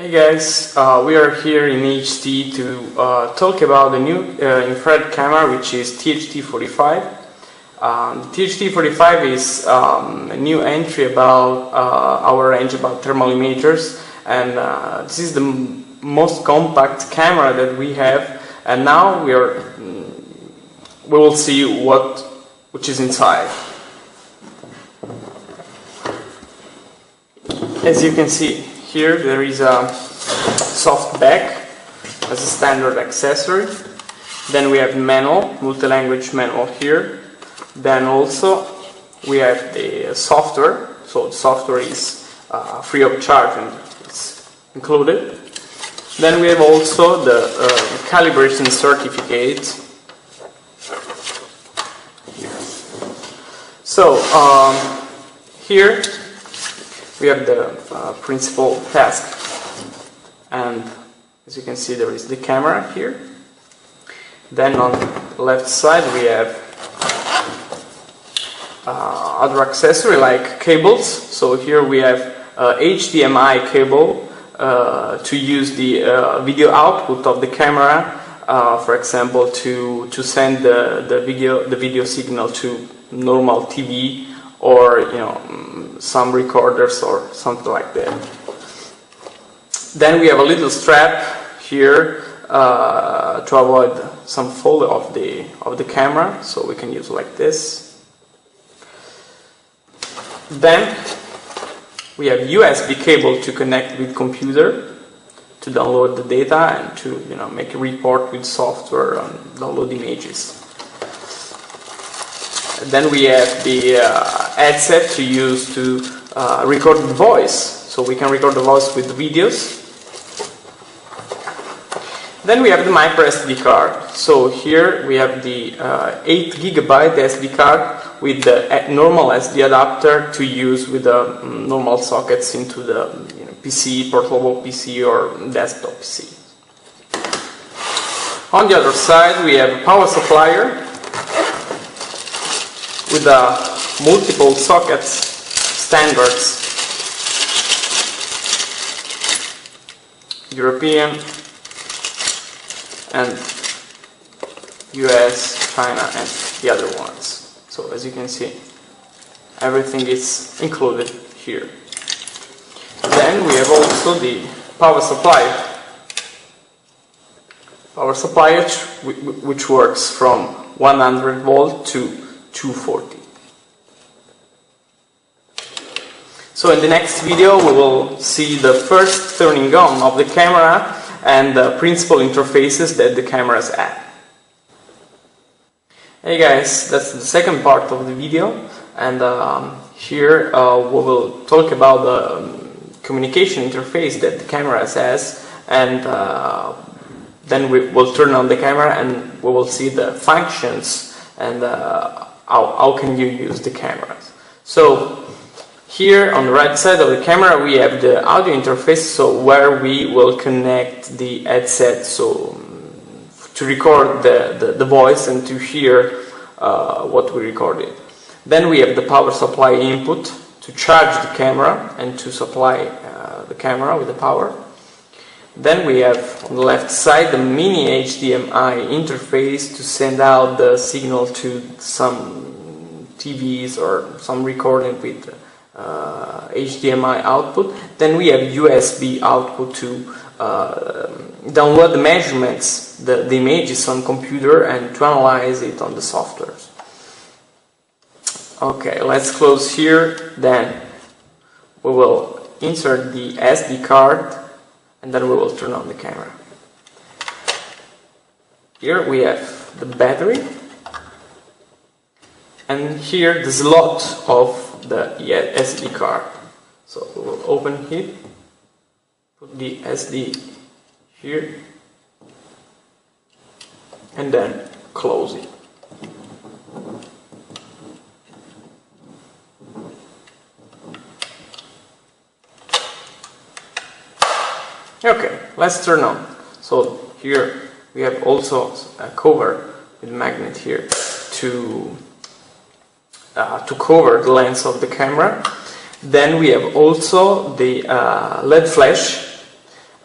Hey guys, we are here in THT to talk about the new infrared camera, which is THT45. THT45 is a new entry about our range about thermal imagers, and this is the most compact camera that we have. And now we will see which is inside. As you can see here, there is a soft back as a standard accessory. Then we have manual, multi-language manual here. Then also we have the software. So the software is free of charge and it's included. Then we have also the calibration certificate. So here we have the principal task, and as you can see there is the camera here. Then on the left side we have other accessory like cables. So here we have HDMI cable to use the video output of the camera, for example to send the video signal to normal TV, or some recorders or something like that. Then we have a little strap here to avoid some fall of the camera, so we can use like this. Then we have USB cable to connect with computer to download the data and to make a report with software and download images. Then we have the headset to use to record the voice, so we can record the voice with videos. Then we have the micro SD card. So here we have the 8 GB SD card with the normal SD adapter to use with the normal sockets into the PC, portable PC or desktop PC. On the other side we have a power supplier with multiple sockets, standards, European and US, China and the other ones. So as you can see, everything is included here. Then we have also the power supply. Power supply which works from 100 volt to 240. So in the next video we will see the first turning on of the camera and the principal interfaces that the cameras have. Hey guys, that's the second part of the video, and here we will talk about the communication interface that the camera has, and then we will turn on the camera and we will see the functions and how can you use the cameras. So here on the right side of the camera we have the audio interface, so where we will connect the headset so to record the voice and to hear what we recorded. Then we have the power supply input to charge the camera and to supply the camera with the power. Then we have on the left side the mini HDMI interface to send out the signal to some TVs or some recording with HDMI output. Then we have USB output to download the measurements, the images on computer and to analyze it on the software. Okay, let's close here. Then we will insert the SD card and then we will turn on the camera. Here we have the battery, and here the slot of the SD card. So we will open it, put the SD here, and then close it. Okay, let's turn on. So here we have also a cover with magnet here to cover the lens of the camera. Then we have also the LED flash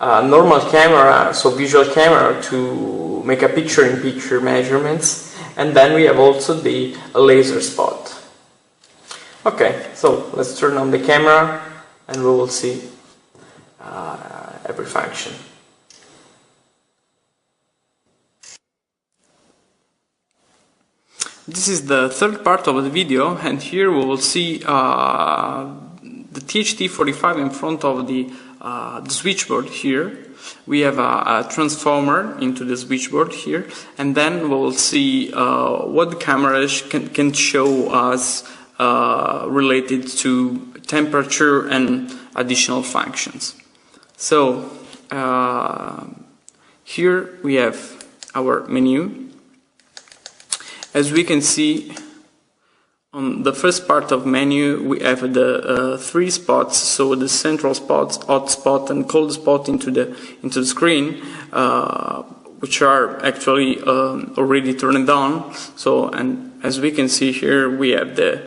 normal camera, so visual camera, to make a picture-in-picture measurements, and then we have also the laser spot. Okay, so let's turn on the camera and we will see every function. This is the third part of the video, and here we will see the THT45 in front of the switchboard here. We have a transformer into the switchboard here, and then we will see what the camera can show us related to temperature and additional functions. So here we have our menu. As we can see, on the first part of menu we have the three spots, so the central spots, hot spot and cold spot into the screen, which are actually already turned on. So, and as we can see here, we have the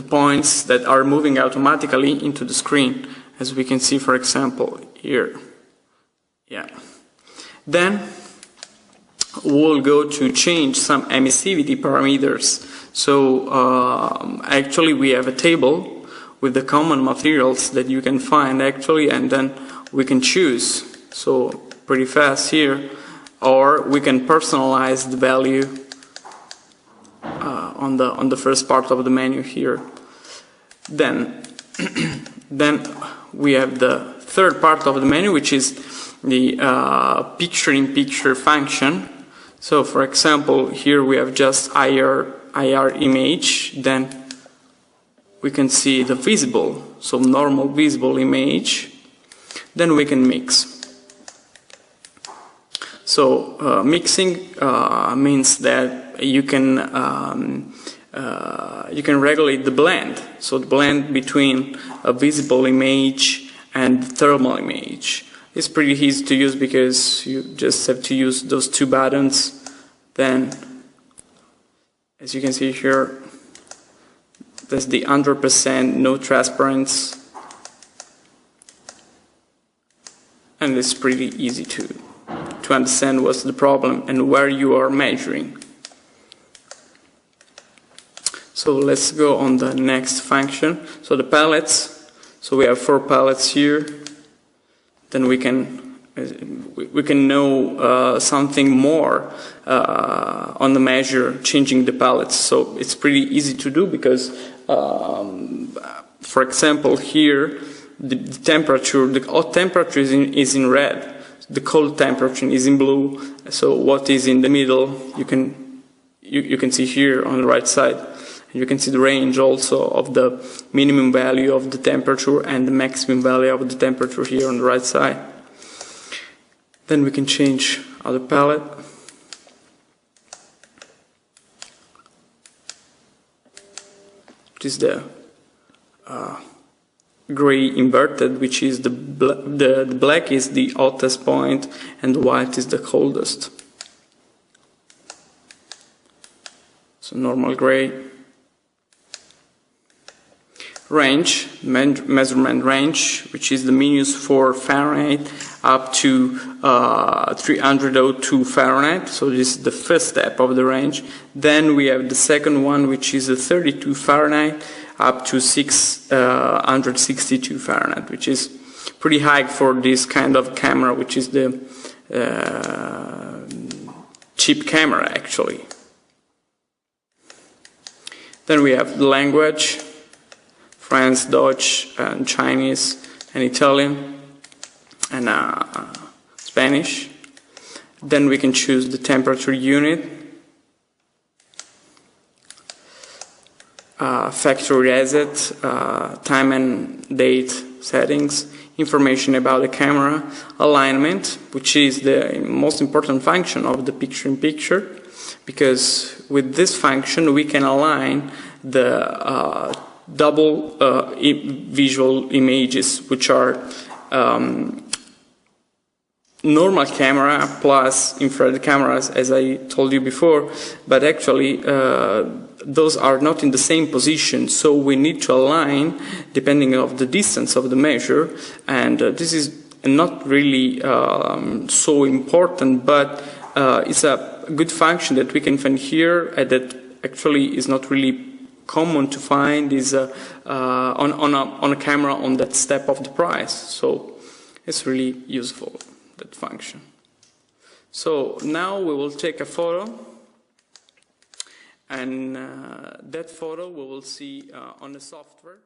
points that are moving automatically into the screen, as we can see, for example, here. Yeah. Then we'll go to change some emissivity parameters. So actually we have a table with the common materials that you can find actually, and then we can choose, so pretty fast here, or we can personalize the value on the first part of the menu here. Then we have the third part of the menu, which is the picture-in-picture function. So for example, here we have just IR image, then we can see the visible, so normal visible image, then we can mix. So mixing means that you can regulate the blend, so the blend between a visible image and thermal image. It's pretty easy to use because you just have to use those two buttons. Then, as you can see here, there's the 100% no transparency, and it's pretty easy to understand what's the problem and where you are measuring. So let's go on the next function. So the palettes. So we have 4 palettes here. Then we can know something more on the measure, changing the palettes. So it's pretty easy to do because, for example, here the temperature, the hot temperature is in red, the cold temperature is in blue. So what is in the middle, you can see here on the right side. You can see the range also of the minimum value of the temperature and the maximum value of the temperature here on the right side. Then we can change other palette. Which is the gray inverted, which is the black is the hottest point and the white is the coldest. So normal gray. Range, measurement range, which is the -4 Fahrenheit up to 302 Fahrenheit. So this is the first step of the range. Then we have the second one, which is the 32 Fahrenheit up to 662 Fahrenheit, which is pretty high for this kind of camera, which is the cheap camera actually. Then we have the language. French, Dutch, and Chinese, and Italian, and Spanish. Then we can choose the temperature unit, factory reset, time and date settings, information about the camera, alignment, which is the most important function of the picture-in-picture, because with this function we can align the double visual images, which are normal camera plus infrared cameras, as I told you before, but actually those are not in the same position, so we need to align depending on the distance of the measure, and this is and not really so important, but it's a good function that we can find here that actually is not really common to find is on a camera on that step of the price. So it's really useful, that function. So now we will take a photo, and that photo we will see on the software.